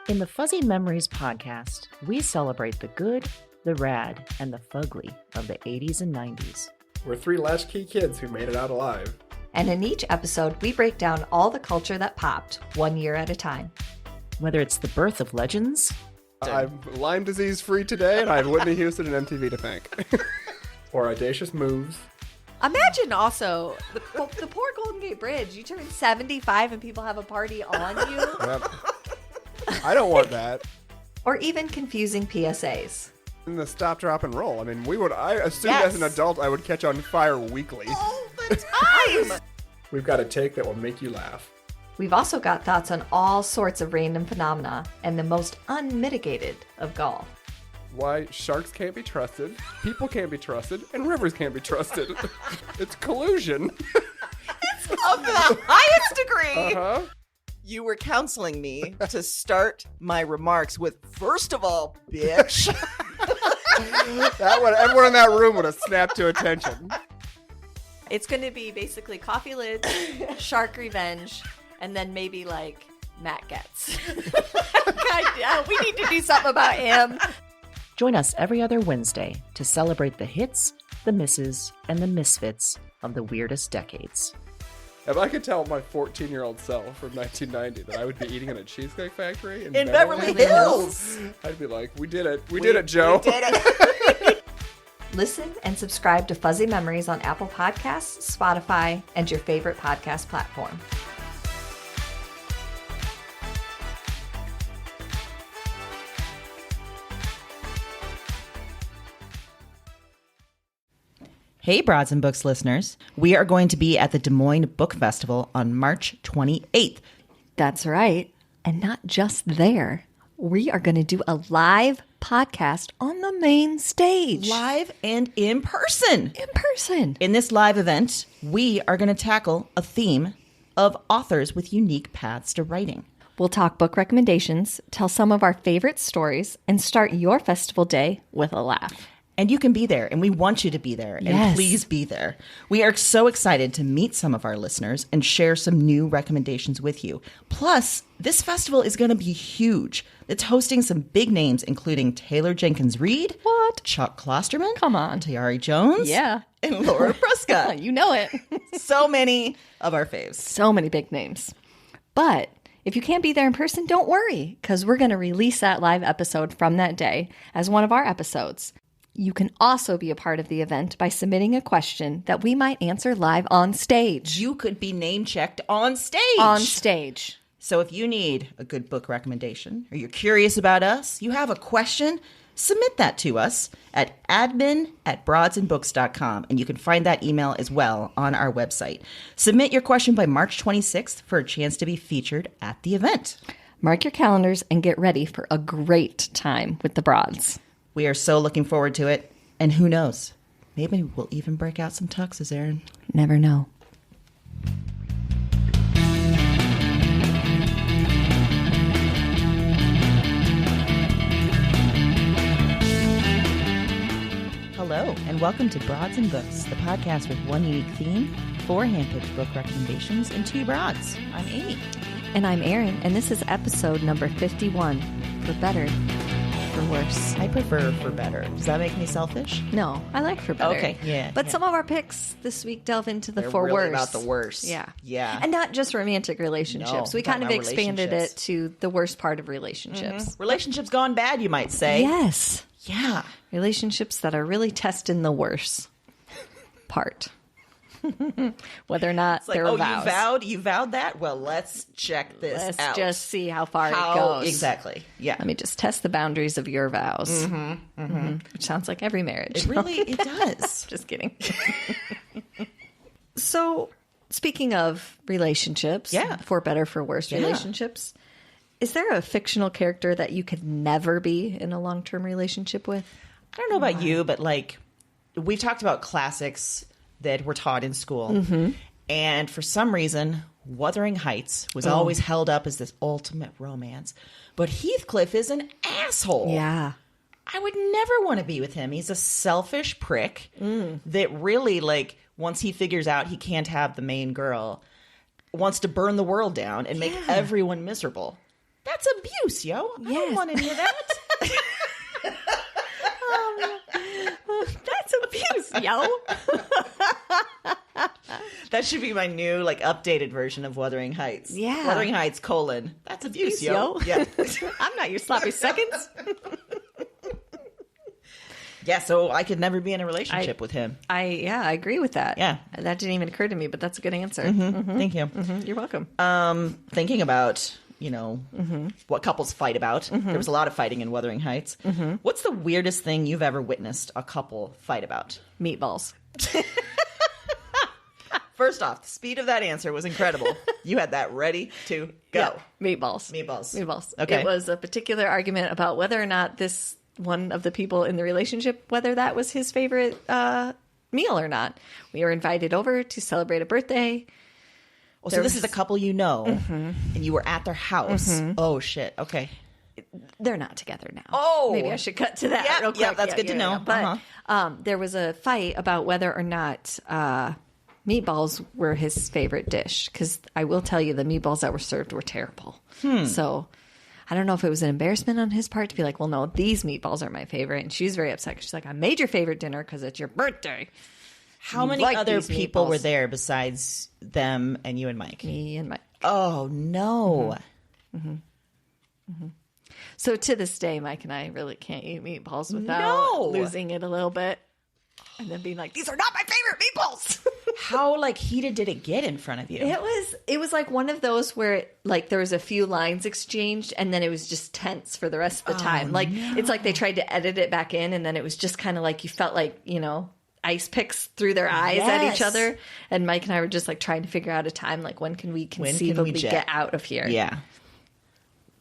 In the Fuzzy Memories podcast, we celebrate the good, the rad, and the fugly of the 80s and 90s. We're three latchkey kids who made it out alive. And in each episode, we break down all the culture that popped, 1 year at a time. Whether it's the birth of legends... I'm Lyme disease free today, and I have Whitney Houston and MTV to thank. Or audacious moves. Imagine also the poor Golden Gate Bridge. You turn 75 and people have a party on you. Yep. I don't want that. Or even confusing PSAs. And the stop, drop, and roll. I mean, I assumed Yes. as an adult I would catch on fire weekly. All the time! We've got a take that will make you laugh. We've also got thoughts on all sorts of random phenomena and the most unmitigated of golf. Why sharks can't be trusted, people can't be trusted, and rivers can't be trusted. It's collusion. Of the highest degree. Uh-huh. You were counseling me to start my remarks with, first of all, bitch. Everyone in that room would have snapped to attention. It's going to be basically coffee lids, shark revenge, and then maybe like Matt Getz. God, we need to do something about him. Join us every other Wednesday to celebrate the hits, the misses, and the misfits of the weirdest decades. If I could tell my 14-year-old self from 1990 that I would be eating in a Cheesecake Factory in Beverly Hills. I'd be like, we did it. We did it, Joe. We did it. Listen and subscribe to Fuzzy Memories on Apple Podcasts, Spotify, and your favorite podcast platform. Hey, Broads and Books listeners. We are going to be at the Des Moines Book Festival on March 28th. That's right. And not just there. We are going to do a live podcast on the main stage. Live and in person. In person. In this live event, we are going to tackle a theme of authors with unique paths to writing. We'll talk book recommendations, tell some of our favorite stories, and start your festival day with a laugh. And you can be there, and we want you to be there. And Yes. please be there. We are so excited to meet some of our listeners and share some new recommendations with you. Plus, this festival is going to be huge. It's hosting some big names, including Taylor Jenkins Reid. What? Chuck Klosterman. Come on. Tayari Jones. Yeah. And Laura Prescott. You know it. So many of our faves. So many big names. But if you can't be there in person, don't worry, because we're going to release that live episode from that day as one of our episodes. You can also be a part of the event by submitting a question that we might answer live on stage. You could be name checked on stage. On stage. So if you need a good book recommendation or you're curious about us, you have a question, submit that to us at admin@broadsandbooks.com. And you can find that email as well on our website. Submit your question by March 26th for a chance to be featured at the event. Mark your calendars and get ready for a great time with the Broads. We are so looking forward to it. And who knows? Maybe we'll even break out some tuxes, Erin. Never know. Hello, and welcome to Broads and Books, the podcast with one unique theme, 4 hand-picked book recommendations, and 2 broads. I'm Amy. And I'm Erin, and this is episode number 51, for better, for worse. I prefer for better. Does that make me selfish? No, I like for better. Okay, yeah. But yeah. some of our picks this week delve into the They're for really worse. about the worst. Yeah. Yeah. And not just romantic relationships. No, we kind of talking about expanded it relationships. to the worst part of relationships. Relationships gone bad, you might say. Yes. Yeah. Relationships that are really testing the worst part. Whether or not It's like, they're oh, vows. you vowed that? Well, let's check this Let's out. just see how far it goes. Exactly. Yeah. Let me just test the boundaries of your vows. Which sounds like every marriage. it does. Just kidding. So, speaking of relationships, Yeah. for better, for worse relationships, is there a fictional character that you could never be in a long-term relationship with? I don't know about you, but like we've talked about classics that were taught in school. And for some reason, Wuthering Heights was always held up as this ultimate romance. But Heathcliff is an asshole. Yeah. I would never want to be with him. He's a selfish prick that really, like, once he figures out he can't have the main girl, wants to burn the world down and make everyone miserable. That's abuse, yo. I don't want any of that. That's abuse, yo. That should be my new, like, updated version of Wuthering Heights. Yeah. Wuthering Heights, That's abuse, yo. Yeah. I'm not your sloppy seconds. Yeah, so I could never be in a relationship with him. I agree with that. Yeah. That didn't even occur to me, but that's a good answer. Thank you. You're welcome. Thinking about, what couples fight about. There was a lot of fighting in Wuthering Heights. What's the weirdest thing you've ever witnessed a couple fight about? Meatballs. First off, the speed of that answer was incredible. You had that ready to go. Yeah, meatballs. Meatballs. Okay. It was a particular argument about whether or not this one of the people in the relationship, whether that was his favorite meal or not. We were invited over to celebrate a birthday. Oh, so this is a couple and you were at their house. Oh, shit. Okay. They're not together now. Oh. Maybe I should cut to that real quick. Yeah, that's good to know. But there was a fight about whether or not meatballs were his favorite dish. Because I will tell you, the meatballs that were served were terrible. So I don't know if it was an embarrassment on his part to be like, well, no, these meatballs are my favorite. And she was very upset. She's like, I made your favorite dinner because it's your birthday. How many other people were there besides them and you and Mike? Me and Mike. Oh, no. So to this day, Mike and I really can't eat meatballs without losing it a little bit. And then being like, these are not my favorite meatballs. How, heated did it get in front of you? It was like one of those where, there was a few lines exchanged, and then it was just tense for the rest of the time. It's like they tried to edit it back in, and then it was just kind of like you felt like, ice picks through their eyes at each other. And Mike and I were just, trying to figure out a time, when can we conceivably get out of here? Yeah.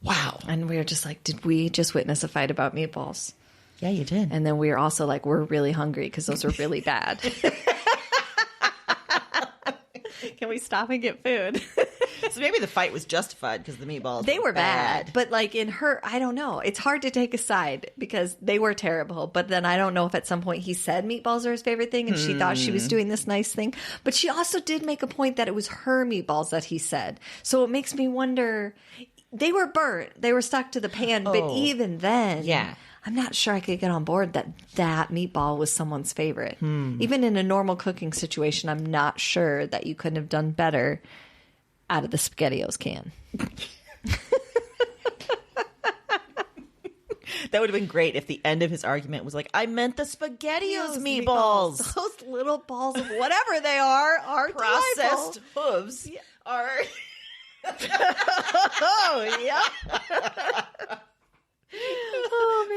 Wow. And we were just like, did we just witness a fight about meatballs? Yeah, you did. And then we were also like, we're really hungry because those were really bad. Can we stop and get food? So maybe the fight was justified because the meatballs they were bad. But in her, I don't know. It's hard to take a side because they were terrible. But then I don't know if at some point he said meatballs are his favorite thing and she thought she was doing this nice thing. But she also did make a point that it was her meatballs that he said. So it makes me wonder, they were burnt. They were stuck to the pan. But even then, I'm not sure I could get on board that meatball was someone's favorite. Even in a normal cooking situation, I'm not sure that you couldn't have done better out of the SpaghettiOs can. That would have been great if the end of his argument was like, I meant the SpaghettiOs meatballs. Those little balls of whatever they are processed delightful. hooves are. Oh, yeah.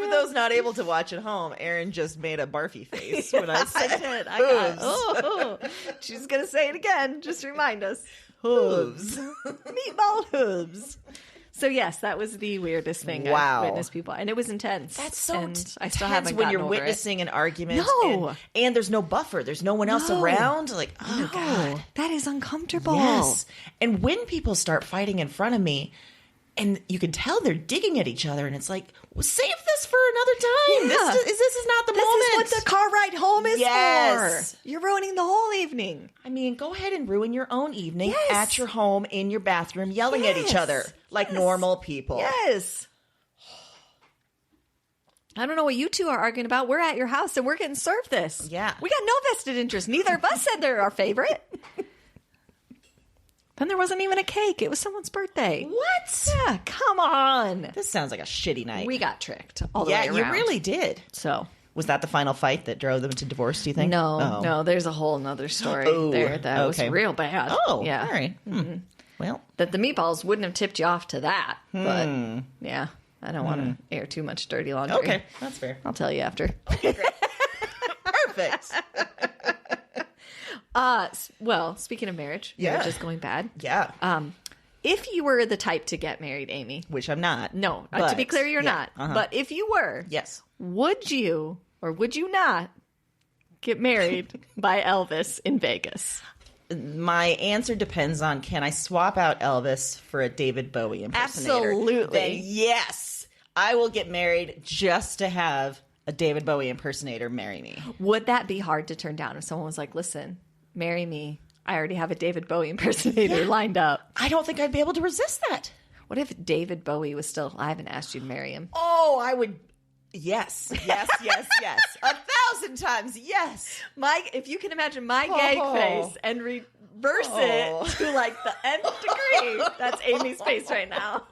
For those not able to watch at home, Erin just made a barfy face when I said hooves. She's going to say it again. Just remind us. Hooves. Meatball hooves. So yes, that was the weirdest thing I've witnessed people. And it was intense. That's so I still haven't when gotten you're over witnessing an argument. No. And there's no buffer. There's no one else around. God. That is uncomfortable. Yes. And when people start fighting in front of me, and you can tell they're digging at each other, and it's like, well, save this for another time. Yeah. This is not the This moment. is what the car ride home is Yes. for. You're ruining the whole evening. I mean, go ahead and ruin your own evening Yes. at your home, in your bathroom, yelling at each other like normal people. Yes. I don't know what you two are arguing about. We're at your house and we're getting served this. Yeah. We got no vested interest. Neither of us said they're our favorite. Then there wasn't even a cake. It was someone's birthday. What? Yeah, come on. This sounds like a shitty night. We got tricked all the way around. Yeah, you really did. So Was that the final fight that drove them to divorce, do you think? No, there's a whole nother story there that was real bad. Oh, yeah. All right. Well, that the meatballs wouldn't have tipped you off to that. But yeah, I don't want to air too much dirty laundry. Okay, that's fair. I'll tell you after. Perfect. Well, speaking of marriage, just going bad. Yeah. If you were the type to get married, Amy, Which I'm not. no, but, to be clear, you're not. But if you were, Yes. would you or would you not get married by Elvis in Vegas? My answer depends on, can I swap out Elvis for a David Bowie impersonator? Absolutely. Then yes, I will get married just to have a David Bowie impersonator marry me. Would that be hard to turn down if someone was like, listen, marry me. I already have a David Bowie impersonator lined up. I don't think I'd be able to resist that. What if David Bowie was still alive and asked you to marry him? Oh, I would. Yes. 1,000 times yes. If you can imagine my gag face and reverse it to like the nth degree, that's Amy's face right now.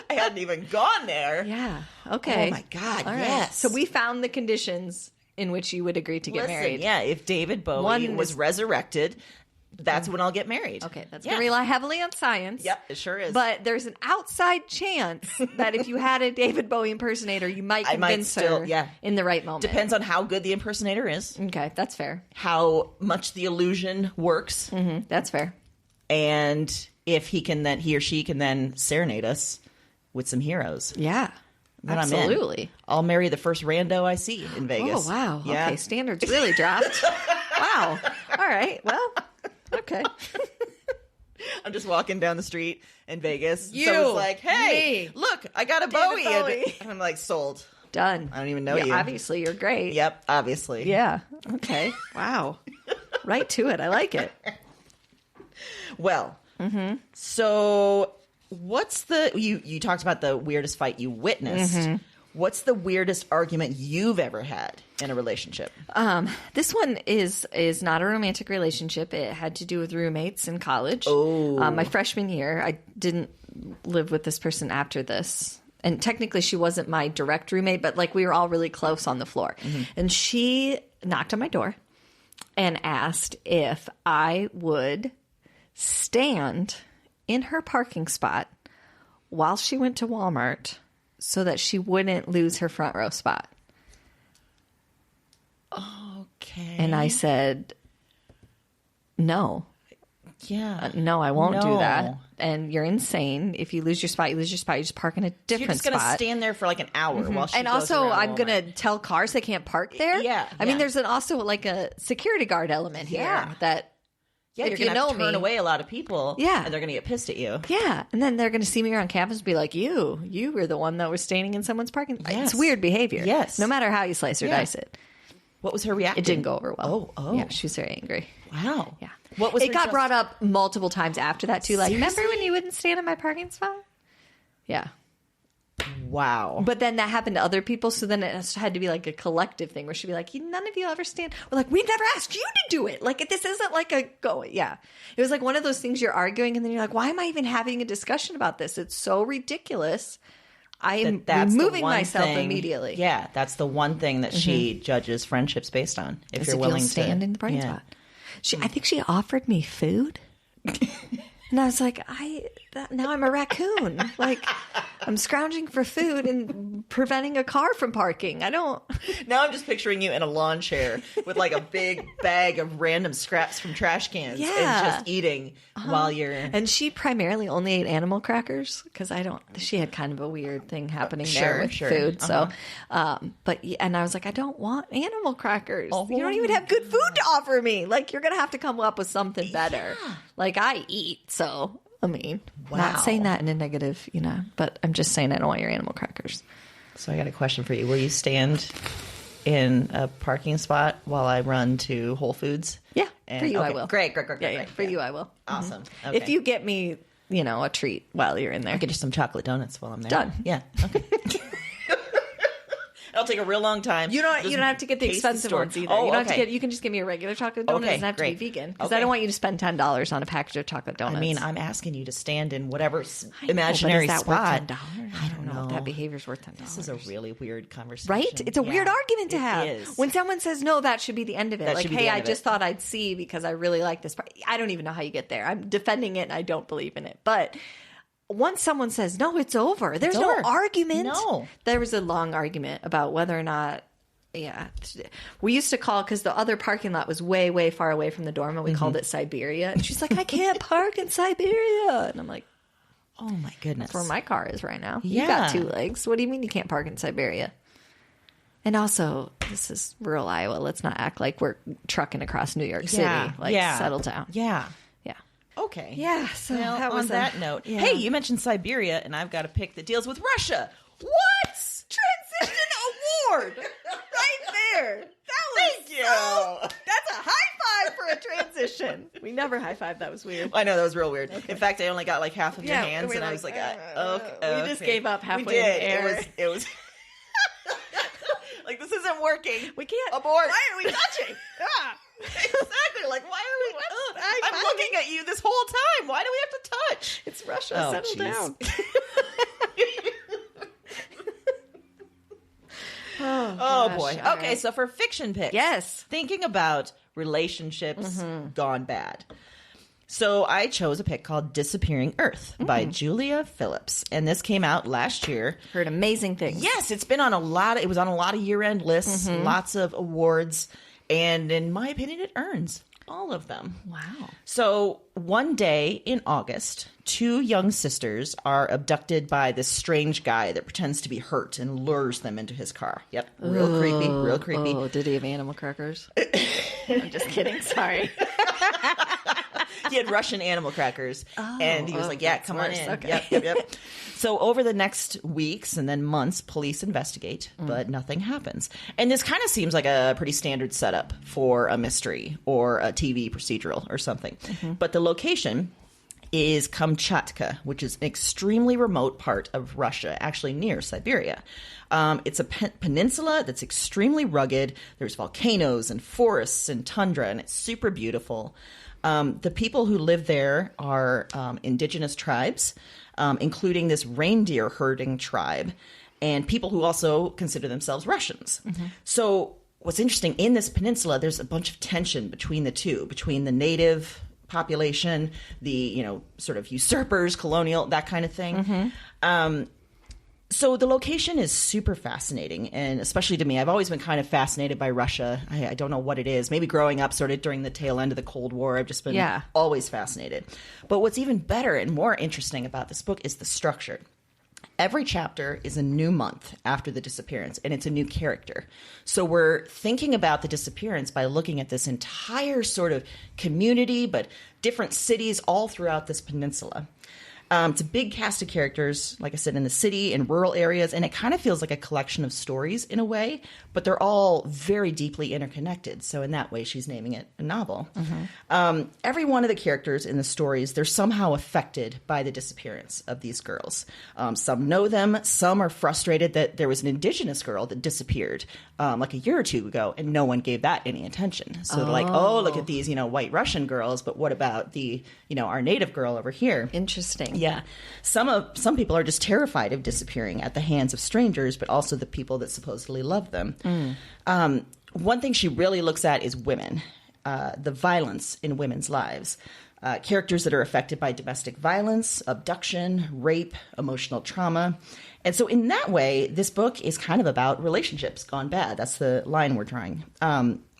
I hadn't even gone there. Yeah. Okay. Oh my God. All right. Yes. So we found the conditions in which you would agree to get married. Yeah. If David Bowie was resurrected, that's when I'll get married. Okay, that's going to rely heavily on science. Yep, it sure is. But there's an outside chance that if you had a David Bowie impersonator, you might convince her in the right moment. Depends on how good the impersonator is. Okay, that's fair. How much the illusion works. Mm-hmm, that's fair. And if he or she can then serenade us with some heroes. Yeah. Then absolutely. I'll marry the first rando I see in Vegas. Oh, wow. Yeah. Okay, standards really dropped. Wow. All right, well... Okay. I'm just walking down the street in Vegas. You, someone's like, hey, me, look, I got a David Bowie. Bowie. And I'm like, sold. Done. I don't even know you. Obviously, you're great. Yep, obviously. Yeah. Okay. Wow. Right to it. I like it. Well, so what's you talked about the weirdest fight you witnessed. What's the weirdest argument you've ever had in a relationship? This one is not a romantic relationship. It had to do with roommates in college. Oh. My freshman year, I didn't live with this person after this. And technically she wasn't my direct roommate, but like we were all really close on the floor. And she knocked on my door and asked if I would stand in her parking spot while she went to Walmart so that she wouldn't lose her front row spot. Okay. And I said, no. Yeah. No, I won't do No. that. And you're insane. If you lose your spot, you lose your spot. You just park in a different You're just going to spot. stand there for like an hour while she And goes also, around I'm Walmart. going to tell cars they can't park there. Yeah, I mean, yeah. there's also like a security guard element here Yeah. that Yeah, if you're you going to know have to turn me. away a lot of people. Yeah. And they're going to get pissed at you. Yeah. And then they're going to see me around campus and be like, you were the one that was standing in someone's parking. Yes. It's weird behavior. Yes. No matter how you slice or Yeah. dice it. What was her reaction? It didn't go over well. Oh. Yeah, she was very angry. Wow. Yeah. What was it her got just- brought up multiple times after that too. Like, remember Seriously? when you wouldn't stand in my parking spot? Yeah. Wow. But then that happened to other people, so then it had to be like a collective thing where she'd be like, none of you ever stand. We're like, we never asked you to do it. Like, this isn't like a go. Yeah. It was like one of those things you're arguing, and then you're like, why am I even having a discussion about this? It's so ridiculous. I am That's the removing one myself thing- immediately. Yeah, that's the one thing that she judges friendships based on. If Is you're if willing you'll to stand in the parking spot. I think she offered me food. And I was like, now I'm a raccoon. Like, I'm scrounging for food and preventing a car from parking. I don't. Now I'm just picturing you in a lawn chair with like a big bag of random scraps from trash cans and Yeah. just eating while you're. And she primarily only ate animal crackers because she had kind of a weird thing happening there with Sure. food. So, and I was like, I don't want animal crackers. You don't even have good food to offer me. Like, you're going to have to come up with something better. Like, I eat. So, I mean, not saying that in a negative, but I'm just saying I don't want your animal crackers. So I got a question for you. Will you stand in a parking spot while I run to Whole Foods? Yeah, And- for you I okay, will. Great. Yeah, for you I will. Awesome. Mhm. Okay. If you get me, a treat while you're in there. I'll get you some chocolate donuts while I'm there. Done. Yeah. Okay. It'll take a real long time. You don't Just have to get the pace expensive store. ones either. Oh, you don't have to okay. get. You can just give me a regular chocolate donut. Okay, It doesn't have to great. be vegan because Okay. I don't want you to spend $10 on a package of chocolate donuts. I mean, I'm asking you to stand in whatever I know, imaginary but is that spot. worth $10? I don't know if that behavior's worth $10. This is a really weird conversation. Right? It's a weird Yeah, argument to it have. is. When someone says no, that should be the end of it. That Like, should be hey, the end I of just it. thought I'd see because I really like this part. I don't even know how you get there. I'm defending it and I don't believe in it. But once someone says no, it's over. There's no over. argument. No. There was a long argument about whether or not. Yeah. We used to call, because the other parking lot was way, way far away from the dorm, and we called it Siberia. And she's like, I can't park in Siberia. And I'm like, Oh my goodness. that's where my car is right now. Yeah. You got two legs. What do you mean you can't park in Siberia? And also, this is rural Iowa. Let's not act like we're trucking across New York City. Settle down. Yeah. Yeah. Okay. Yeah. So Well, that was on that note, yeah. hey, you mentioned Siberia, and I've got a pick that deals with Russia. What? Transition award right there. That was Thank you. that's a high five for a transition. position. We never high-fived. That was weird. I know, that was real weird. In fact, I only got like half of your hands, we and I was like, okay. We just gave up halfway We did. in the air. It was like, this isn't working. We can't. Abort. Why are we touching? Exactly. Like, why are we? I'm looking at you this whole time. Why do we have to touch? It's Russia. Oh, Settle jeez. down. Oh boy. All Okay, right. so for fiction picks. Yes. Thinking about relationships gone bad. So I chose a pick called Disappearing Earth by Julia Phillips. And this came out last year. Heard amazing things. Yes, it's been on it was on a lot of year-end lists, lots of awards, and in my opinion, it earns all of them. Wow. So one day in August, 2 young sisters are abducted by this strange guy that pretends to be hurt and lures them into his car. Yep, real creepy. Oh, did he have animal crackers? I'm just kidding. Sorry. He had Russian animal crackers, and he was like, "Yeah, that's come on worse. in." Okay. Yep. So over the next weeks and then months, police investigate, but nothing happens. And this kind of seems like a pretty standard setup for a mystery or a TV procedural or something. But the location is Kamchatka, which is an extremely remote part of Russia, actually near Siberia. It's a peninsula that's extremely rugged. There's volcanoes and forests and tundra, and it's super beautiful. The people who live there are indigenous tribes, including this reindeer herding tribe, and people who also consider themselves Russians. So what's interesting, in this peninsula, there's a bunch of tension between the two, between the native population, the, sort of usurpers, colonial, that kind of thing. So the location is super fascinating, and especially to me, I've always been kind of fascinated by Russia. I don't know what it is. Maybe growing up sort of during the tail end of the Cold War, I've just been always fascinated. But what's even better and more interesting about this book is the structure. Every chapter is a new month after the disappearance, and it's a new character. So we're thinking about the disappearance by looking at this entire sort of community, but different cities all throughout this peninsula. It's a big cast of characters, like I said, in the city and rural areas, and it kind of feels like a collection of stories in a way, but they're all very deeply interconnected. So in that way, she's naming it a novel. Every one of the characters in the stories, they're somehow affected by the disappearance of these girls. Some know them. Some are frustrated that there was an indigenous girl that disappeared like a year or two ago, and no one gave that any attention. So they're like, oh, look at these, white Russian girls, but what about the, our native girl over here? Interesting. Yeah. Some people are just terrified of disappearing at the hands of strangers, but also the people that supposedly love them. One thing she really looks at is women, the violence in women's lives. Characters that are affected by domestic violence, abduction, rape, emotional trauma. And so in that way, this book is kind of about relationships gone bad. That's the line we're drawing.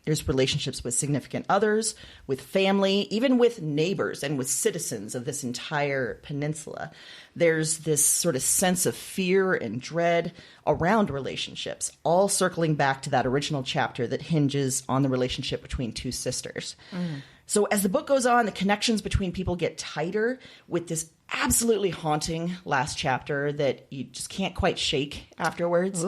There's relationships with significant others, with family, even with neighbors and with citizens of this entire peninsula. There's this sort of sense of fear and dread around relationships, all circling back to that original chapter that hinges on the relationship between 2 sisters. So as the book goes on, the connections between people get tighter with this absolutely haunting last chapter that you just can't quite shake afterwards.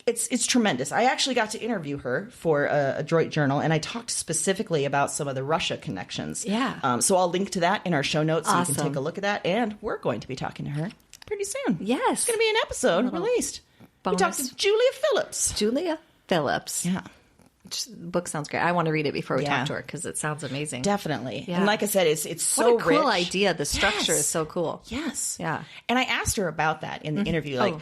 It's tremendous. I actually got to interview her for a Droit Journal, and I talked specifically about some of the Russia connections. Yeah. So I'll link to that in our show notes so you can Awesome. take a look at that. And we're going to be talking to her pretty soon. Yes. It's going to be an episode released. We talked bonus. to Julia Phillips. Julia Phillips. Yeah. The book sounds great. I want to read it before we Yeah. talk to her because it sounds amazing. Definitely. Yeah. And like I said, it's so What a cool rich. idea. The structure Yes. is so cool. Yes. Yeah. And I asked her about that in the interview. Like,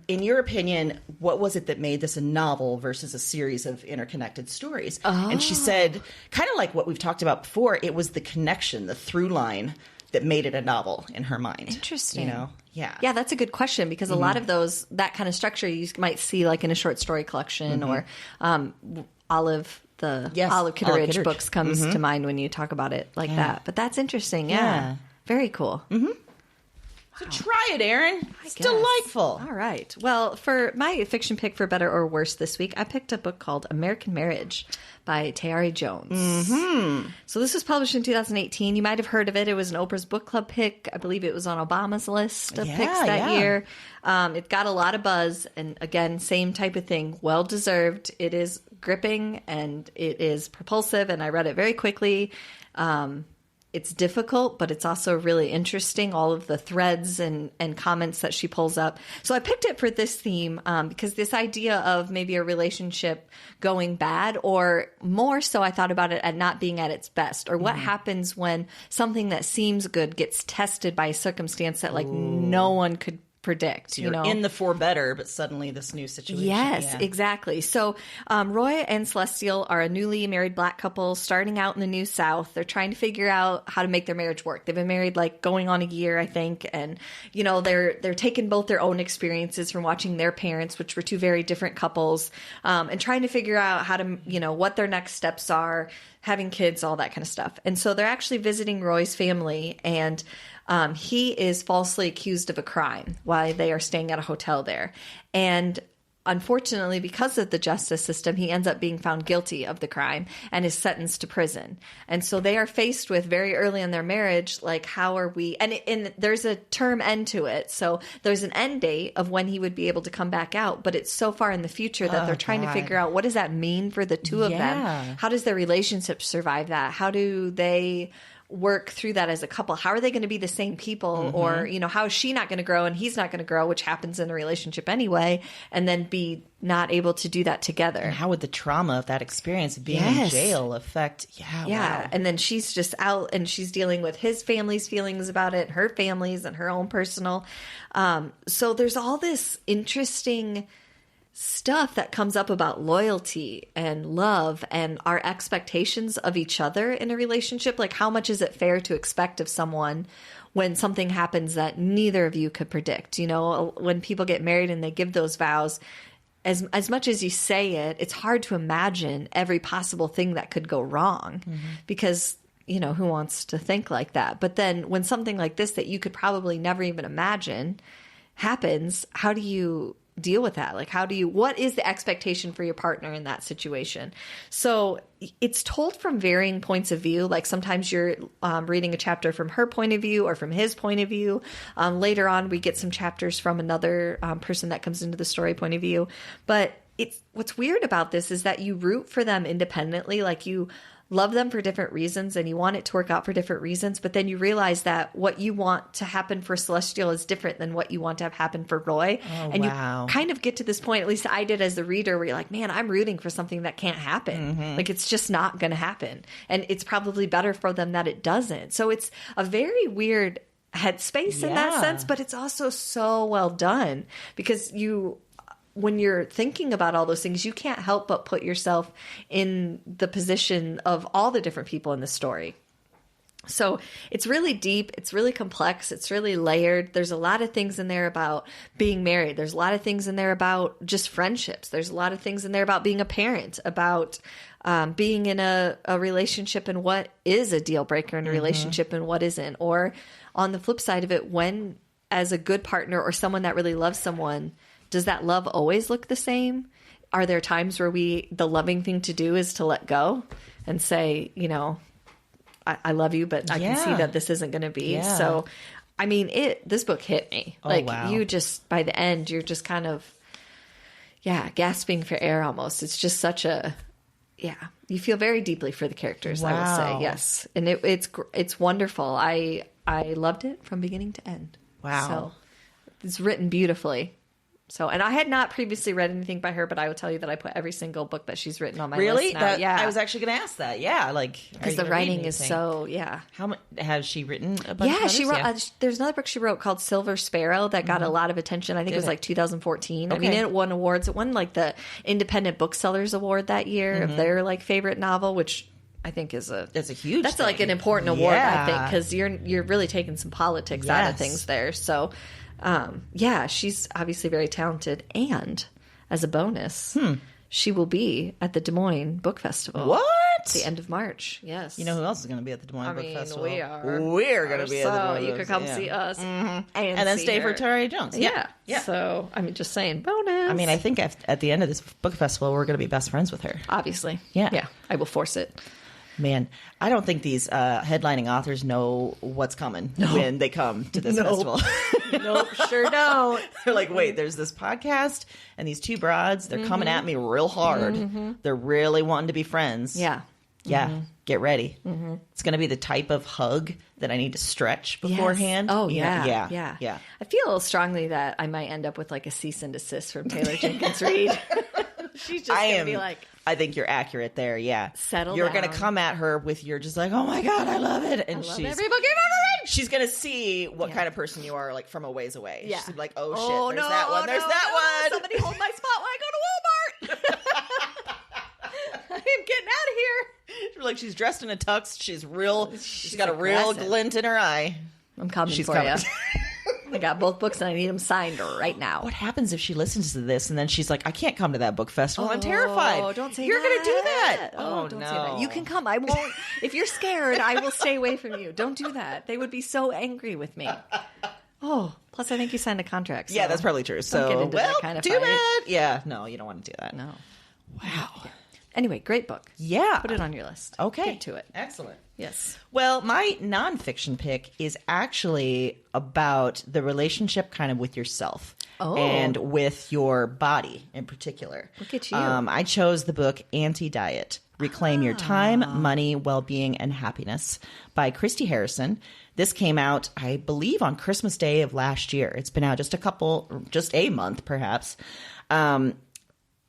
in your opinion, what was it that made this a novel versus a series of interconnected stories? And she said, kind of like what we've talked about before, it was the connection, the through line that made it a novel in her mind. Interesting. Yeah. Yeah, that's a good question because a lot of that kind of structure you might see like in a short story collection or Olive Kitteridge books comes to mind when you talk about it like that. But that's interesting. Yeah. Very cool. So try it, Erin. It's guess. delightful. All right. Well, for my fiction pick for better or worse this week, I picked a book called American Marriage by Tayari Jones. Mm-hmm. So this was published in 2018. You might have heard of it. It was an Oprah's Book Club pick. I believe it was on Obama's list of picks that year. It got a lot of buzz. And again, same type of thing. Well-deserved. It is gripping and it is propulsive. And I read it very quickly. It's difficult, but it's also really interesting, all of the threads and comments that she pulls up. So I picked it for this theme because this idea of maybe a relationship going bad, or more so I thought about it at not being at its best, or what happens when something that seems good gets tested by a circumstance that like no one could predict. So you're in the for better, but suddenly this new situation. Yes, exactly. So Roy and Celestial are a newly married Black couple starting out in the New South. They're trying to figure out how to make their marriage work. They've been married like going on a year, I think. And, you know, they're taking both their own experiences from watching their parents, which were two very different couples, and trying to figure out how to, you know, what their next steps are, having kids, all that kind of stuff. And so they're actually visiting Roy's family, and he is falsely accused of a crime while they are staying at a hotel there. And unfortunately, because of the justice system, he ends up being found guilty of the crime and is sentenced to prison. And so they are faced with very early in their marriage, like, how are we? And there's a term end to it. So there's an end date of when he would be able to come back out. But it's so far in the future that they're trying to figure out, what does that mean for the two of them? How does their relationship survive that? How do they work through that as a couple? How are they going to be the same people? Or, you know, how is she not going to grow and he's not going to grow, which happens in a relationship anyway, and then be not able to do that together? And how would the trauma of that experience of being in jail affect? Wow. And then she's just out and she's dealing with his family's feelings about it, her family's, and her own personal. So there's all this interesting stuff that comes up about loyalty and love and our expectations of each other in a relationship. Like, how much is it fair to expect of someone when something happens that neither of you could predict? You know, when people get married and they give those vows, as much as you say it, it's hard to imagine every possible thing that could go wrong because, you know, who wants to think like that? But then when something like this that you could probably never even imagine happens, how do you deal with that? Like, what is the expectation for your partner in that situation? So it's told from varying points of view. Like, sometimes you're reading a chapter from her point of view or from his point of view. Later on, we get some chapters from another person that comes into the story point of view. But what's weird about this is that you root for them independently. Like, you love them for different reasons and you want it to work out for different reasons, but then you realize that what you want to happen for Celestial is different than what you want to have happen for Roy. You kind of get to this point, at least I did as the reader, where you're like, man, I'm rooting for something that can't happen. Like, it's just not going to happen. And it's probably better for them that it doesn't. So it's a very weird headspace in that sense, but it's also so well done because when you're thinking about all those things, you can't help but put yourself in the position of all the different people in the story. So it's really deep. It's really complex. It's really layered. There's a lot of things in there about being married. There's a lot of things in there about just friendships. There's a lot of things in there about being a parent, about being in a relationship and what is a deal breaker in a relationship and what isn't. Or on the flip side of it, when as a good partner or someone that really loves someone, does that love always look the same? Are there times where the loving thing to do is to let go and say, you know, I love you, but I can see that this isn't going to be. So, I mean, this book hit me. You just, by the end, you're just kind of, gasping for air almost. It's just such you feel very deeply for the characters, I would say. Yes. And it's wonderful. I loved it from beginning to end. Wow. So it's written beautifully. So, and I had not previously read anything by her, but I will tell you that I put every single book that she's written on my list now. I was actually going to ask that. Yeah, like, because the writing is so How much has she written? A bunch of she wrote. There's another book she wrote called Silver Sparrow that got a lot of attention. I think it was like 2014. Okay. I mean, it won awards. It won like the Independent Booksellers Award that year of their like favorite novel, which I think is that's like an important award. I think because you're really taking some politics out of things there. So. She's obviously very talented, and as a bonus, she will be at the Des Moines Book Festival. What? The end of March, yes. You know who else is going to be at the Des Moines Book Festival? we are. We're going to be at the Des Moines So you Book could come Festival. see us. And And then see stay for her. Tori Jones. Yeah. Yeah. So, I mean, just saying, bonus. I mean, I think at the end of this book festival, we're going to be best friends with her. obviously. Yeah. Yeah. I will force it. Man, I don't think these headlining authors know what's coming when they come to this festival. Nope, sure don't. They're like, wait, there's this podcast and these two broads. They're coming at me real hard. They're really wanting to be friends. Yeah. Yeah. Get ready. It's going to be the type of hug that I need to stretch beforehand. Yes. Oh, You know, yeah. Yeah. I feel strongly that I might end up with like a cease and desist from Taylor Jenkins Reid. She's just going to be like, I think you're accurate there. Yeah. Settle You're down. going to come at her with your just like, oh my God, I love it. And love she's every book you've ever read. she's going to see what kind of person you are like from a ways away. Yeah. She's gonna be like, oh shit, there's that one. no, There's no, that one. Somebody hold my spot while I go to Walmart. I am getting out of here. Like she's dressed in a tux. She's got a real aggressive. glint in her eye. I'm coming She's for coming. you. I got both books and I need them signed right now. What happens if she listens to this and then she's like, I can't come to that book festival. I'm terrified. Oh, don't say You're that. going to do that. Oh, don't no. say that. You can come. I won't. If you're scared, I will stay away from you. Don't do that. They would be so angry with me. Oh, plus I think you signed a contract. So Yeah, that's probably true. So, get into that well, kind of too fight. bad. Yeah, no, you don't want to do that. No. Wow. Anyway, great book. Yeah. Put it on your list. Okay. Get to it. Excellent. Yes. Well, my nonfiction pick is actually about the relationship kind of with yourself and with your body in particular. Look at you. I chose the book Anti-Diet, Reclaim Your Time, Money, Well-Being, and Happiness by Christy Harrison. This came out, I believe, on Christmas Day of last year. It's been out just a month perhaps.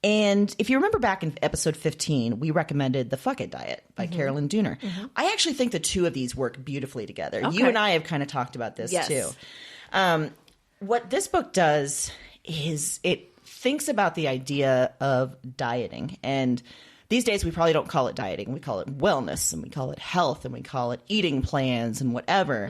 And if you remember back in episode 15, we recommended The Fuck It Diet by Carolyn Dooner. I actually think the two of these work beautifully together. Okay. You and I have kind of talked about this Yes. too. What this book does is it thinks about the idea of dieting. And these days we probably don't call it dieting. We call it wellness and we call it health and we call it eating plans and whatever,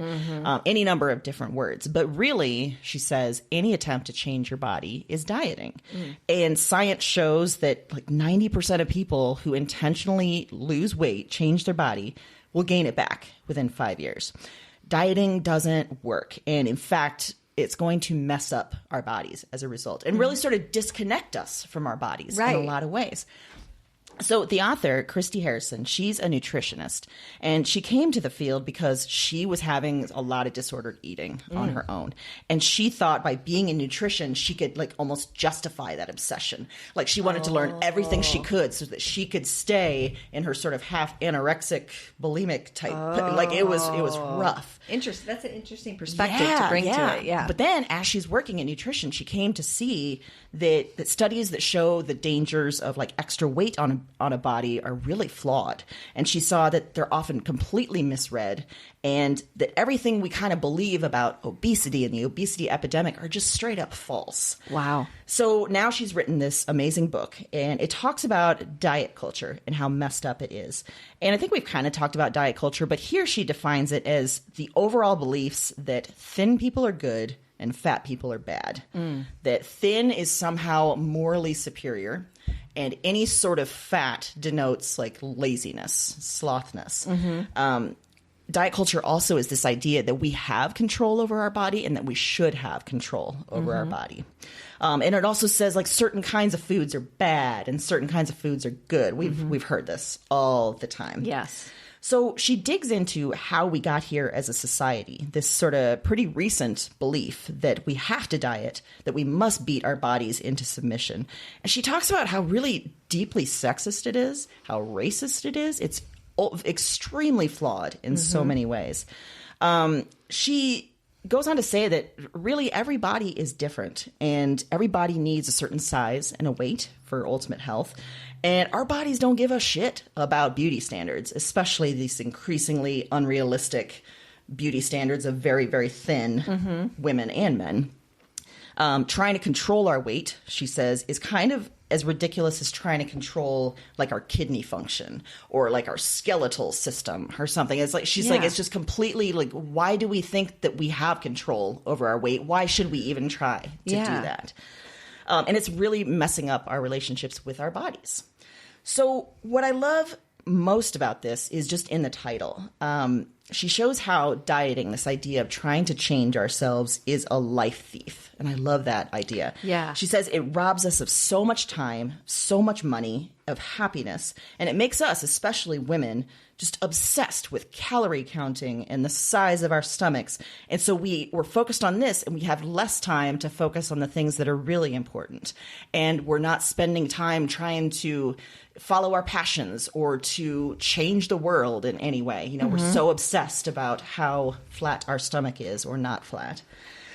any number of different words. But really, she says, any attempt to change your body is dieting. And science shows that like 90% of people who intentionally lose weight, change their body, will gain it back within 5 years. Dieting doesn't work. And in fact, it's going to mess up our bodies as a result and really sort of disconnect us from our bodies in a Right. lot of ways. So the author, Christy Harrison, she's a nutritionist, and she came to the field because she was having a lot of disordered eating on her own. And she thought by being in nutrition, she could like almost justify that obsession. Like she wanted to learn everything she could so that she could stay in her sort of half anorexic, bulimic type. Like it was rough. Interesting. That's an interesting perspective to bring to it. Yeah. But then as she's working in nutrition, she came to see that studies that show the dangers of like extra weight on a body are really flawed. And she saw that they're often completely misread and that everything we kind of believe about obesity and the obesity epidemic are just straight up false. Wow. So now she's written this amazing book, and it talks about diet culture and how messed up it is. And I think we've kind of talked about diet culture, but here she defines it as the overall beliefs that thin people are good and fat people are bad. That thin is somehow morally superior, and any sort of fat denotes like laziness, slothness. Diet culture also is this idea that we have control over our body and that we should have control over our body. And it also says like certain kinds of foods are bad and certain kinds of foods are good. We've heard this all the time. Yes. So she digs into how we got here as a society, this sort of pretty recent belief that we have to diet, that we must beat our bodies into submission. And she talks about how really deeply sexist it is, how racist it is. It's extremely flawed in so many ways. She goes on to say that really every body is different and every body needs a certain size and a weight for ultimate health. And our bodies don't give a shit about beauty standards, especially these increasingly unrealistic beauty standards of very, very thin women and men. Trying to control our weight, she says, is kind of as ridiculous as trying to control like our kidney function or like our skeletal system or something. It's like she's like, it's just completely like, why do we think that we have control over our weight? Why should we even try to do that? And it's really messing up our relationships with our bodies. So what I love most about this is just in the title. She shows how dieting, this idea of trying to change ourselves, is a life thief. And I love that idea. Yeah. She says it robs us of so much time, so much money, of happiness. And it makes us, especially women, just obsessed with calorie counting and the size of our stomachs. And so we're focused on this, and we have less time to focus on the things that are really important. And we're not spending time trying to follow our passions or to change the world in any way. You know, we're so obsessed about how flat our stomach is or not flat.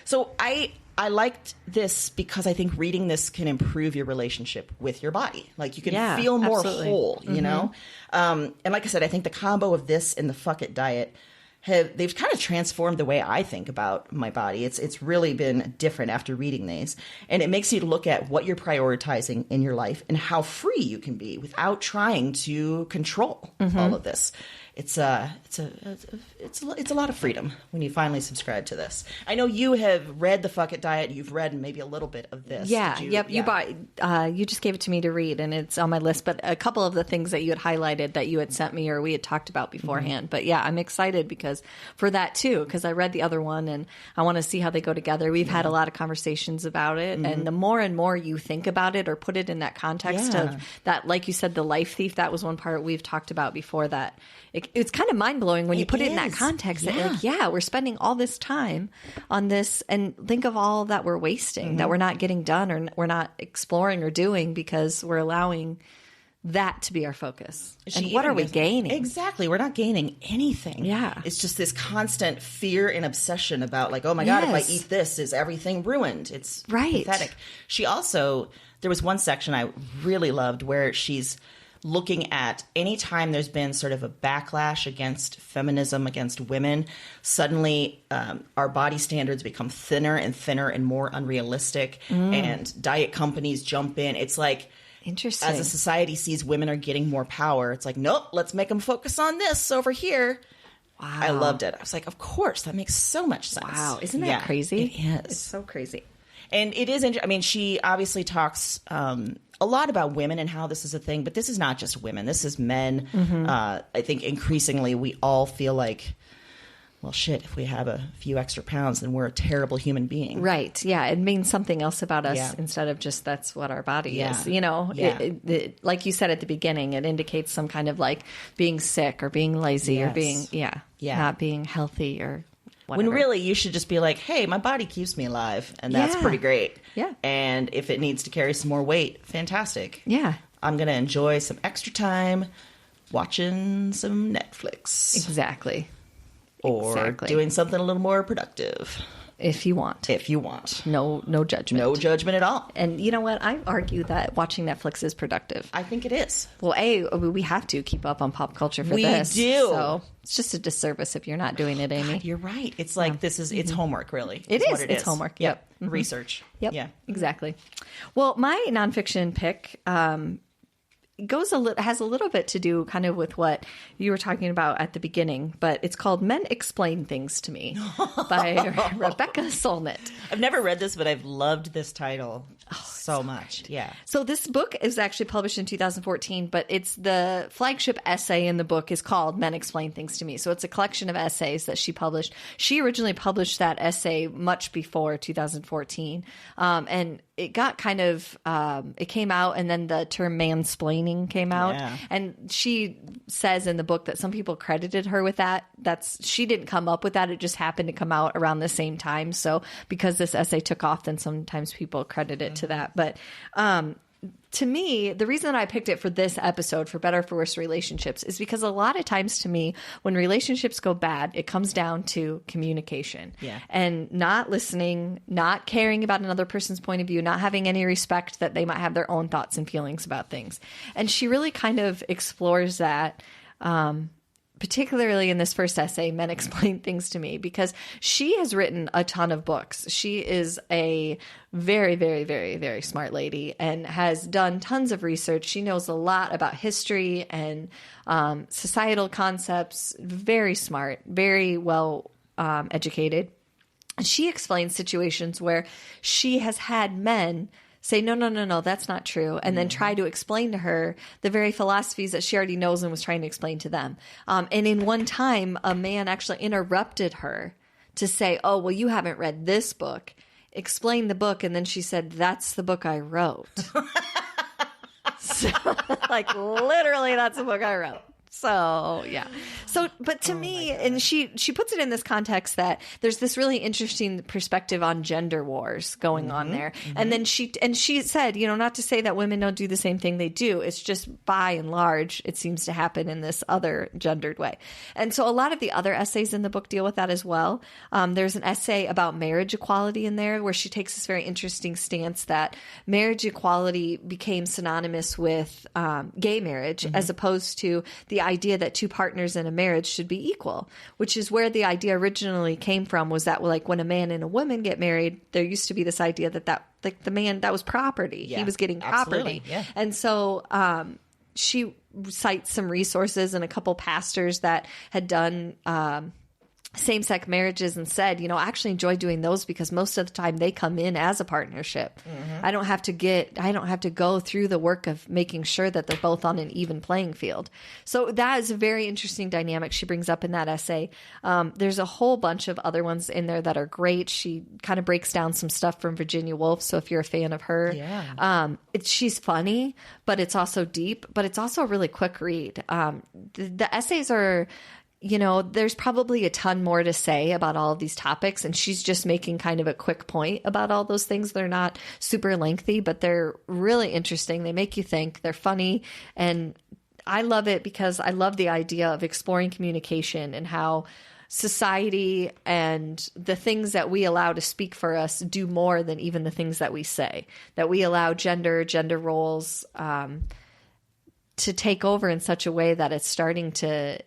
So I liked this because I think reading this can improve your relationship with your body. Like, you can feel more absolutely. whole, you know? And like I said, I think the combo of this and the Fuck It diet they've kind of transformed the way I think about my body. It's really been different after reading these. And it makes you look at what you're prioritizing in your life and how free you can be without trying to control all of this. It's a lot of freedom when you finally subscribe to this. I know you have read the Fuck It diet. You've read maybe a little bit of this. Yeah. You just gave it to me to read, and it's on my list. But a couple of the things that you had highlighted that you had sent me or we had talked about beforehand. But yeah, I'm excited because for that too, because I read the other one and I want to see how they go together. We've had a lot of conversations about it, and the more and more you think about it or put it in that context of that, like you said, the life thief. That was one part we've talked about before. That it's kind of mind-blowing when you put it in that context. That like, we're spending all this time on this, and think of all that we're wasting, that we're not getting done or we're not exploring or doing because we're allowing that to be our focus. And what are we gaining? Exactly. We're not gaining anything. Yeah. It's just this constant fear and obsession about like, oh my God, if I eat this, is everything ruined? It's pathetic. She also, there was one section I really loved where she's looking at any time there's been sort of a backlash against feminism, against women, suddenly our body standards become thinner and thinner and more unrealistic, and diet companies jump in. It's like, interesting. As a society sees women are getting more power, it's like, nope, let's make them focus on this over here. Wow. I loved it. I was like, of course, that makes so much sense. Wow. Isn't that crazy? It is. It's so crazy. And it is, I mean, she obviously talks a lot about women and how this is a thing, but this is not just women. This is men. I think increasingly we all feel like, well, shit, if we have a few extra pounds, then we're a terrible human being. Right. Yeah. It means something else about us instead of just that's what our body is. You know, like you said at the beginning, it indicates some kind of like being sick or being lazy or being, not being healthy or whatever. When really you should just be like, hey, my body keeps me alive, and that's pretty great. Yeah. And if it needs to carry some more weight, fantastic. Yeah. I'm going to enjoy some extra time watching some Netflix. Exactly. Or doing something a little more productive. If you want. No judgment. No judgment at all. And you know what? I argue that watching Netflix is productive. I think it is. Well, we have to keep up on pop culture for this. We do. So it's just a disservice if you're not doing it, Amy. God, you're right. It's like it's homework, really. It is. What it it's is. Homework. Yep. Research. Yep. Yeah. Exactly. Well, my nonfiction pick has a little bit to do kind of with what you were talking about at the beginning, but it's called Men Explain Things to Me by Rebecca Solnit. I've never read this, but I've loved this title so much. Yeah. So this book is actually published in 2014, but it's the flagship essay in the book is called Men Explain Things to Me. So it's a collection of essays that she published. She originally published that essay much before 2014. And it got kind of, it came out and then the term mansplaining came out. Yeah. And she says in the book that some people credited her with that. She didn't come up with that. It just happened to come out around the same time. So because this essay took off, then sometimes people credit it to that. But to me, the reason I picked it for this episode, for Better for Worse Relationships, is because a lot of times to me, when relationships go bad, it comes down to communication and not listening, not caring about another person's point of view, not having any respect that they might have their own thoughts and feelings about things. And she really kind of explores that, particularly in this first essay, Men Explain Things to Me, because she has written a ton of books. She is a very, very, very, very smart lady and has done tons of research. She knows a lot about history and societal concepts. Very smart, very well educated. She explains situations where she has had men say, no, that's not true, and then try to explain to her the very philosophies that she already knows and was trying to explain to them. And in one time, a man actually interrupted her to say, oh, well, you haven't read this book. Explain the book. And then she said, that's the book I wrote. So, like, literally, that's the book I wrote. So, yeah. So, but to me, and she puts it in this context that there's this really interesting perspective on gender wars going on there. And then she said, not to say that women don't do the same thing they do. It's just by and large, it seems to happen in this other gendered way. And so a lot of the other essays in the book deal with that as well. There's an essay about marriage equality in there where she takes this very interesting stance that marriage equality became synonymous with gay marriage as opposed to the idea that two partners in a marriage should be equal, which is where the idea originally came from, was that like when a man and a woman get married, there used to be this idea that like the man, that was property. Yeah, he was getting property. yeah. And so she cites some resources and a couple pastors that had done same-sex marriages and said, I actually enjoy doing those because most of the time they come in as a partnership. I don't have to go through the work of making sure that they're both on an even playing field. So that is a very interesting dynamic she brings up in that essay. There's a whole bunch of other ones in there that are great. She kind of breaks down some stuff from Virginia Woolf. So if you're a fan of her, she's funny, but it's also deep, but it's also a really quick read. The essays are, there's probably a ton more to say about all of these topics, and she's just making kind of a quick point about all those things. They're not super lengthy, but they're really interesting. They make you think. They're funny, and I love it because I love the idea of exploring communication and how society and the things that we allow to speak for us do more than even the things that we say, that we allow gender roles to take over in such a way that it's starting to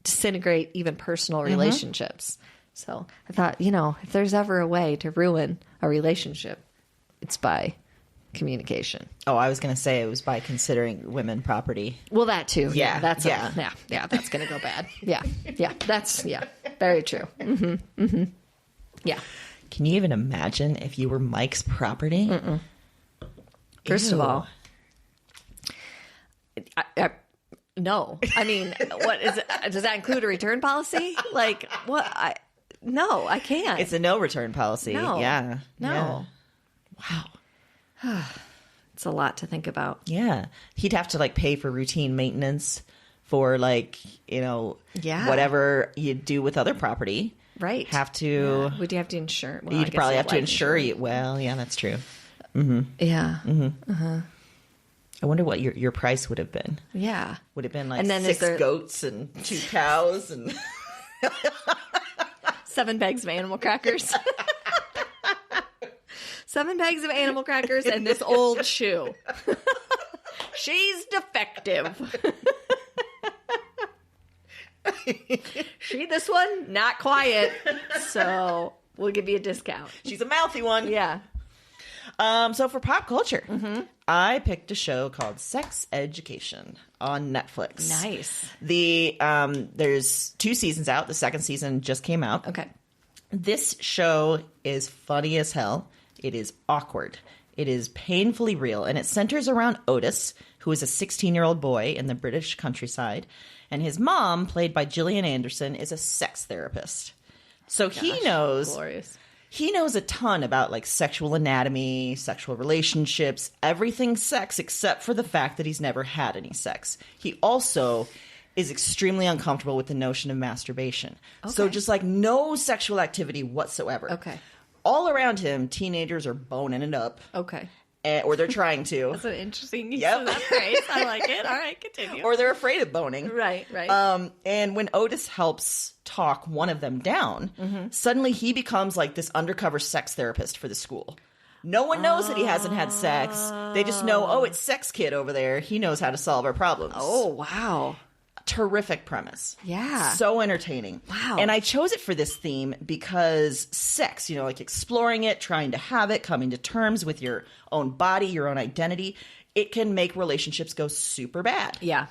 disintegrate even personal relationships. So I thought, if there's ever a way to ruin a relationship, it's by communication. Oh, I was going to say it was by considering women property. Well, that too. Yeah. That's that's going to go bad. Yeah. That's very true. Yeah. Can you even imagine if you were Mike's property? First of Ew. all, no. I mean, what is it? Does that include a return policy? Like, what? No, I can't. It's a no return policy. No. Yeah. No. Yeah. Wow. It's a lot to think about. Yeah. He'd have to pay for routine maintenance for whatever you do with other property. Right. Have to. Yeah. Would you have to insure? Well, You'd probably have to insure you. Well, yeah, that's true. Yeah. I wonder what your price would have been. Yeah. Would have been like And then 6 goats and 2 cows and 7 bags of animal crackers. 7 bags of animal crackers and this old shoe. She's defective. This one, not quiet. So we'll give you a discount. she's a mouthy one. Yeah. So for pop culture, I picked a show called Sex Education on Netflix. Nice. There's 2 seasons out. The second season just came out. Okay. This show is funny as hell. It is awkward. It is painfully real, and it centers around Otis, who is a 16-year-old boy in the British countryside, and his mom, played by Gillian Anderson, is a sex therapist. So he knows Glorious. He knows a ton about sexual anatomy, sexual relationships, everything sex except for the fact that he's never had any sex. He also is extremely uncomfortable with the notion of masturbation. Okay. So just no sexual activity whatsoever. Okay. All around him, teenagers are boning it up. Okay. Or they're trying to. That's an interesting use Yep. of that phrase. I like it. All right, continue. Or they're afraid of boning. Right. And when Otis helps talk one of them down, suddenly he becomes this undercover sex therapist for the school. No one knows that he hasn't had sex. They just know, it's sex kid over there. He knows how to solve our problems. Oh, wow. Terrific premise. Yeah. So entertaining. Wow. And I chose it for this theme because sex, exploring it, trying to have it, coming to terms with your own body, your own identity, it can make relationships go super bad. Yeah.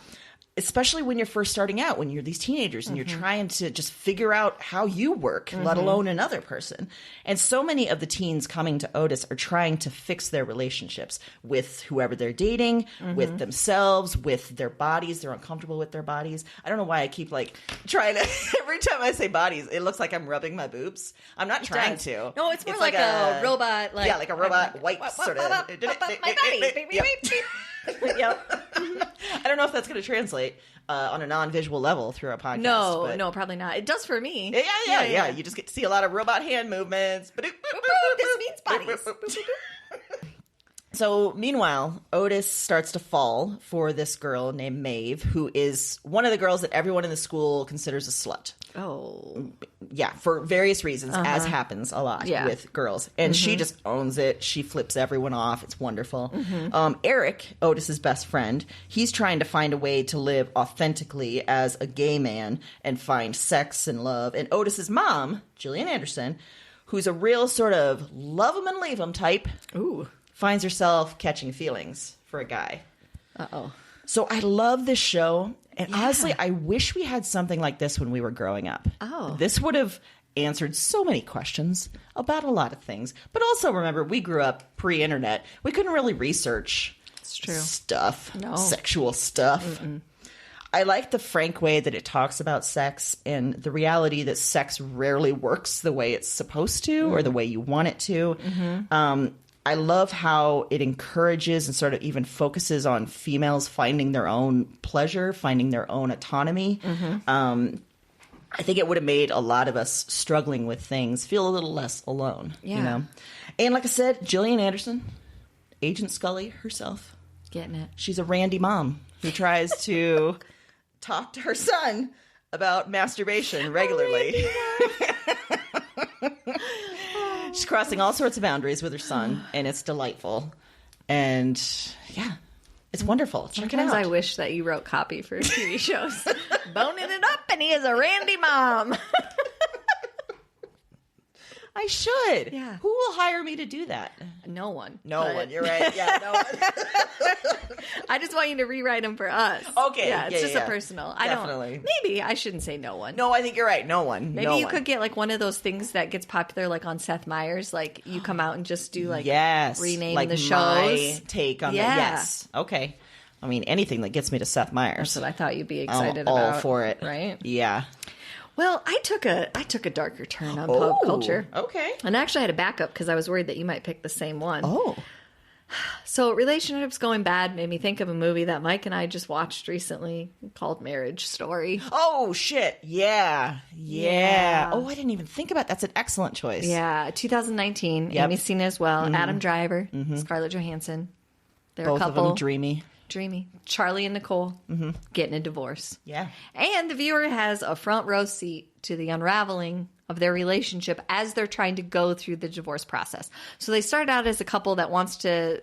especially when you're first starting out, when you're these teenagers and you're trying to just figure out how you work, let alone another person. And so many of the teens coming to Otis are trying to fix their relationships with whoever they're dating, with themselves, with their bodies. They're uncomfortable with their bodies. I don't know why I keep like trying to, every time I say bodies, it looks like I'm rubbing my boobs. I'm not trying to. No, it's more like a robot. Like, yeah, like a robot wipe sort of. My body. Yep. I don't know if that's going to translate on a non-visual level through our podcast. No, but probably not. It does for me. Yeah. You just get to see a lot of robot hand movements. This means bodies. So, meanwhile, Otis starts to fall for this girl named Maeve, who is one of the girls that everyone in the school considers a slut. Oh. Yeah, for various reasons, as happens a lot with girls. And she just owns it. She flips everyone off. It's wonderful. Eric, Otis's best friend, he's trying to find a way to live authentically as a gay man and find sex and love. And Otis's mom, Gillian Anderson, who's a real sort of love him and leave him type, finds herself catching feelings for a guy. Uh-oh. So I love this show. And honestly, I wish we had something like this when we were growing up. Oh. This would have answered so many questions about a lot of things. But also, remember, we grew up pre-internet. We couldn't really research stuff, sexual stuff. I like the frank way that it talks about sex and the reality that sex rarely works the way it's supposed to or the way you want it to. I love how it encourages and sort of even focuses on females finding their own pleasure, finding their own autonomy. I think it would have made a lot of us struggling with things feel a little less alone, you know? And like I said, Gillian Anderson, Agent Scully herself. Getting it. She's a randy mom who tries to talk to her son about masturbation regularly. She's crossing all sorts of boundaries with her son, and it's delightful. And yeah, it's wonderful. Check it out. Sometimes I wish that you wrote copy for TV shows. Boning it up, and he is a randy mom. I should. Yeah. Who will hire me to do that? No one. No one. You're right. Yeah, no one. I just want you to rewrite them for us. Okay. Yeah, it's just a personal. Definitely. Maybe I shouldn't say no one. No, I think you're right. No one. Maybe you could get like one of those things that gets popular, like on Seth Meyers. Like you come out and just do like rename like the shows. My take on Yes. Okay. I mean, anything that gets me to Seth Meyers. That's what I thought you'd be excited I'm about. all for it. Right? Yeah. Well, I took a darker turn on pop culture. Okay. And I actually had a backup because I was worried that you might pick the same one. Oh. So relationships going bad made me think of a movie that Mike and I just watched recently called Marriage Story. Oh, shit. Yeah. Oh, I didn't even think about that. That's an excellent choice. Yeah. 2019. Yep. Amy's seen it as well. Adam Driver, Scarlett Johansson. They're Both a couple. of them dreamy. Charlie and Nicole getting a divorce. Yeah. And the viewer has a front row seat to the unraveling of their relationship as they're trying to go through the divorce process. So they start out as a couple that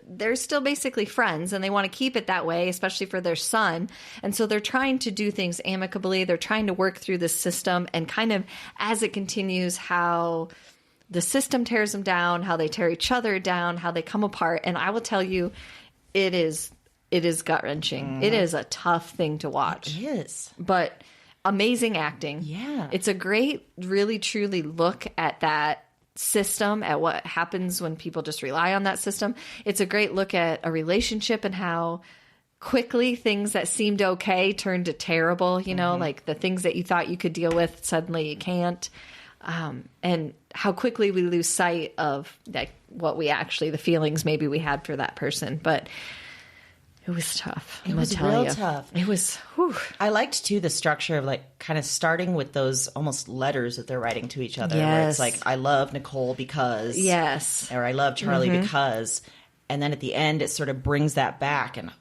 they're still basically friends and they want to keep it that way, especially for their son. And so they're trying to do things amicably. They're trying to work through the system and kind of as it continues how the system tears them down, how they tear each other down, how they come apart. And I will tell you, it is gut-wrenching. It is a tough thing to watch. It is. But amazing acting. Yeah. It's a great, really, truly look at that system, at what happens when people just rely on that system. It's a great look at a relationship and how quickly things that seemed okay turned to terrible, you know, like the things that you thought you could deal with, suddenly you can't. And how quickly we lose sight of like what we actually, the feelings maybe we had for that person. But it was tough. It was real tough. It was, whew. I liked, too, the structure of, like, kind of starting with those almost letters that they're writing to each other. Where it's like, I love Nicole because. Yes. Or I love Charlie because. And then at the end, it sort of brings that back. And,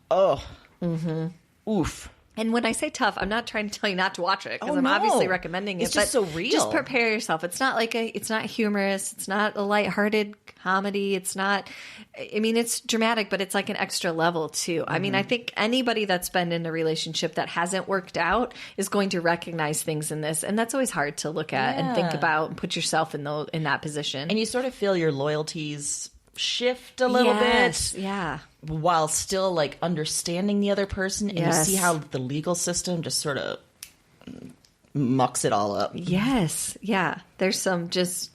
oof. And when I say tough, I'm not trying to tell you not to watch it because I'm obviously recommending it. It's just so real. Just prepare yourself. It's not like it's not humorous. It's not a lighthearted comedy. It's not. I mean, it's dramatic, but it's like an extra level too. I mean, I think anybody that's been in a relationship that hasn't worked out is going to recognize things in this, and that's always hard to look at and think about and put yourself in that position. And you sort of feel your loyalties shift a little bit. Yeah. While still like understanding the other person. And Yes. you see how the legal system just sort of mucks it all up. Yes. Yeah. There's some just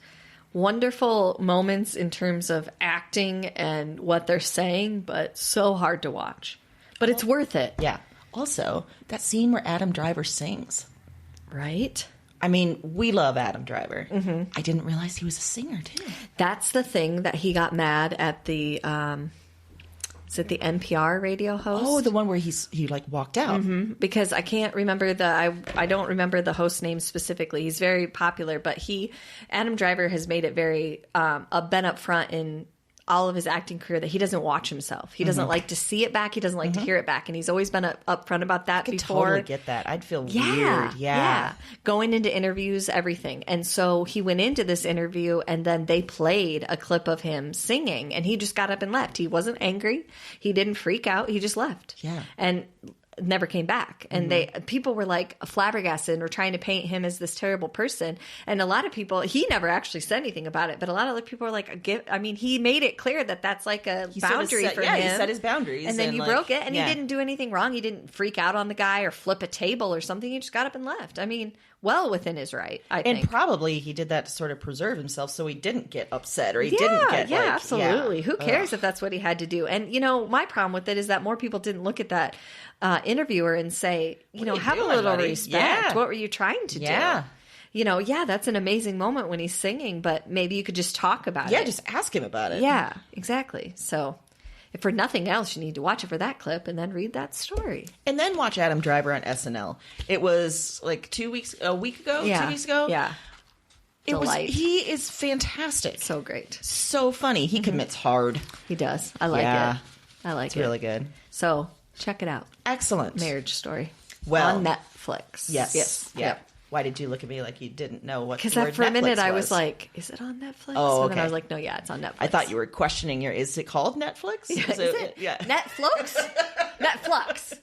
wonderful moments in terms of acting and what they're saying, but so hard to watch. But it's worth it. Yeah. Also, that scene where Adam Driver sings. Right? I mean, we love Adam Driver. Mm-hmm. I didn't realize he was a singer, too. That's the thing that he got mad at the, is it the NPR radio host? Oh, the one where he like walked out. Mm-hmm. Because I can't remember I don't remember the host name specifically. He's very popular, but Adam Driver has made it very, been up front in all of his acting career that he doesn't watch himself. He doesn't like to see it back. He doesn't like to hear it back. And he's always been up front about that I could before. totally get that. I'd feel weird. Yeah. Going into interviews, everything. And so he went into this interview and then they played a clip of him singing and he just got up and left. He wasn't angry. He didn't freak out. He just left. Yeah. And never came back. And people were like flabbergasted and were trying to paint him as this terrible person. And a lot of people, he never actually said anything about it, but a lot of other people were like, he made it clear that that's like a boundary for him. Yeah, he set his boundaries. And then you like, broke it and yeah. he didn't do anything wrong. He didn't freak out on the guy or flip a table or something. He just got up and left. I mean, well within his right, I think. And probably he did that to sort of preserve himself so he didn't get upset or he didn't get like... absolutely. Yeah. Who cares if that's what he had to do? And, my problem with it is that more people didn't look at that interviewer and say, have a little respect. Yeah. What were you trying to do? That's an amazing moment when he's singing, but maybe you could just talk about it. Yeah, just ask him about it. Yeah, exactly. So if for nothing else, you need to watch it for that clip and then read that story. And then watch Adam Driver on SNL. It was like 2 weeks, a week ago, 2 weeks ago. Yeah. He is fantastic. So great. So funny. He commits hard. He does. I like Yeah. it. I like It's it. really good. So check it out. Excellent. Marriage Story. Well- on Netflix. Yes. Yeah. Why did you look at me like you didn't know what Because the word for a minute Netflix I was like, is it on Netflix? Oh, And then I okay. was like, no, yeah, it's on Netflix. I thought you were questioning is it called Netflix? Is it? Yeah. Netflix? Netflix.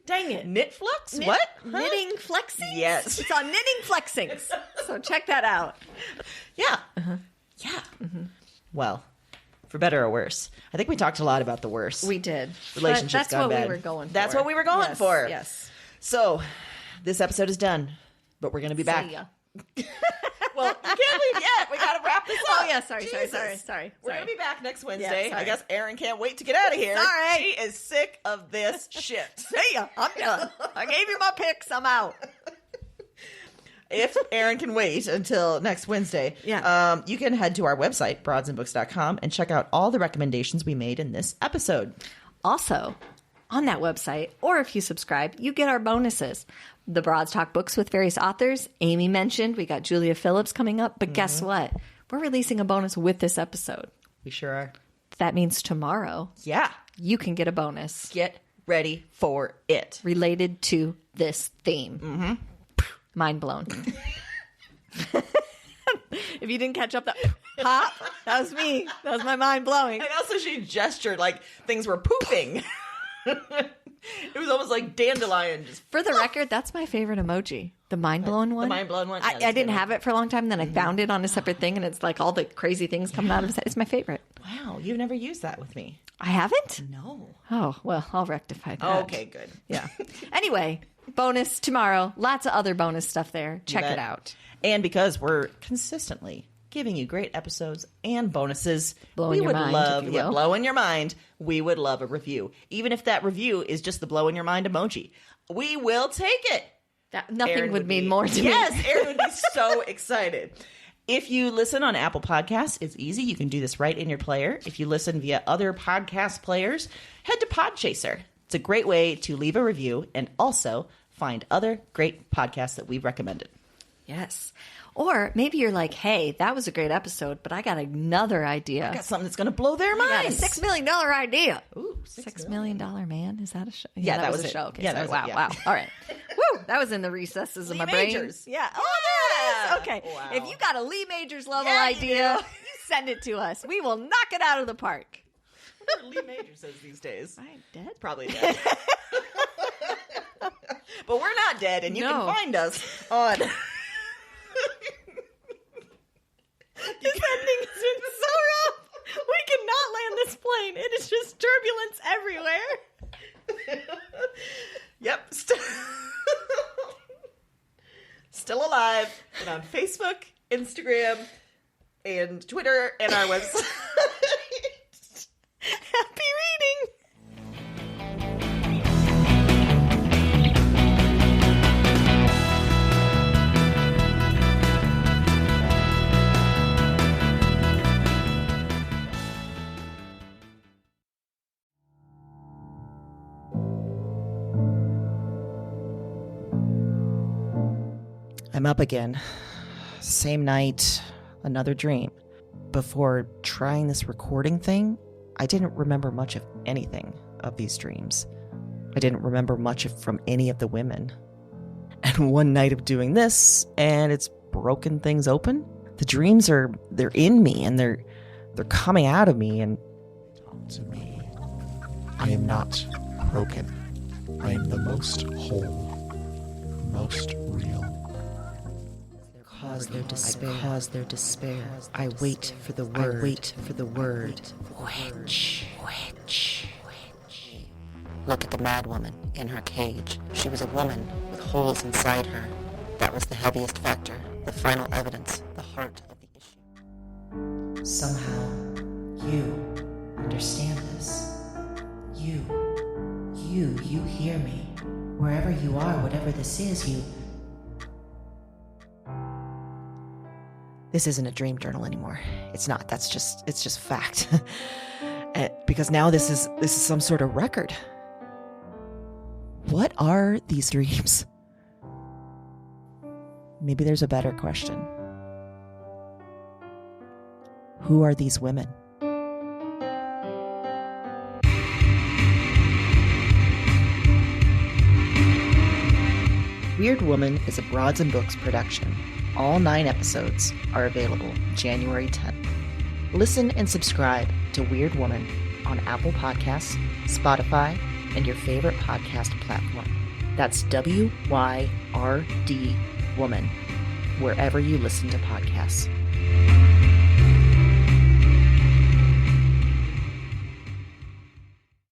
Dang it. Knitflix? What? Huh? Knitting Flexings? Yes. It's on Knitting Flexings. So check that out. Yeah. Yeah. Well, for better or worse. I think we talked a lot about the worst. We did. Relationships But that's gone what bad. we were going for. That's what we were going Yes, for. Yes. So, this episode is done, but we're going to be back. See ya. Well, you can't leave yet. We got to wrap this up. Oh, yeah. Sorry. We're going to be back next Wednesday. sorry. I guess Erin can't wait to get out of here. Sorry. She is sick of this shit. See ya. I'm done. I gave you my picks. I'm out. If Erin can wait until next Wednesday, you can head to our website, broadsandbooks.com, and check out all the recommendations we made in this episode. Also, on that website, or if you subscribe, you get our bonuses. The Broads Talk books with various authors. Amy mentioned we got Julia Phillips coming up, but guess what? We're releasing a bonus with this episode. We sure are. That means tomorrow Yeah. you can get a bonus Get ready for it. related to this theme. Mm-hmm. Mind blown. If you didn't catch up that pop, that was me. That was my mind blowing. And also she gestured like things were pooping. It was almost like dandelion. Just For the record, that's my favorite emoji. The mind blown one. the mind-blown one? Yeah, I that's a didn't good have it for a long time. Then I found it on a separate thing, and it's like all the crazy things coming out of it. It's my favorite. Wow, you've never used that with me. I haven't? No. Oh, well, I'll rectify that. Okay, good. Yeah. Anyway, bonus tomorrow. Lots of other bonus stuff there. Check bet. it out. And because we're consistently giving you great episodes and bonuses, Blowing we your would mind, love, if you will. blowing your mind. We would love a review, even if that review is just the blow in your mind emoji. We will take it. Nothing Erin would mean be- more to me. Yes, Erin would be so excited. If you listen on Apple Podcasts, it's easy. You can do this right in your player. If you listen via other podcast players, head to Podchaser. It's a great way to leave a review and also find other great podcasts that we've recommended. Yes. Or maybe you're like, hey, that was a great episode, but I got another idea. I got something that's going to blow their I got a minds. $6 million idea. Ooh, $6 million man? Is that a show? Yeah, that was a it. show. Okay, Yeah, sorry. that was it, Wow, yeah. wow. All right. Woo, that was in the recesses of Lee my brain. Majors. Yeah. Oh, there it is. Okay. Wow. If you got a Lee Majors level Yeah, you idea, do. you send it to us. We will knock it out of the park. I wonder what Lee Major says these days. Am I dead? Probably dead. But we're not dead, and you No. can find us on... This ending has been so rough. We cannot Instagram and Twitter and our website. Happy reading! I'm up again. Same night, another dream. Before trying this recording thing, I didn't remember much of anything of these dreams. I didn't remember much from any of the women. And one night of doing this, and it's broken things open. The dreams they're in me, and they're coming out of me, and To me, I am not broken. I am the most whole, most real. cause their despair. I wait for the word. Witch. Look at the mad woman in her cage. She was a woman with holes inside her. That was the heaviest factor, the final evidence, the heart of the issue. Somehow, you understand this. You hear me. Wherever you are, whatever this is, you... This isn't a dream journal anymore. It's not. It's just fact. Because now this is some sort of record. What are these dreams? Maybe there's a better question. Who are these women? Weird Woman is a Broads and Books production. All 9 episodes are available January 10th. Listen and subscribe to Weird Woman on Apple Podcasts, Spotify, and your favorite podcast platform. That's WYRD Woman, wherever you listen to podcasts.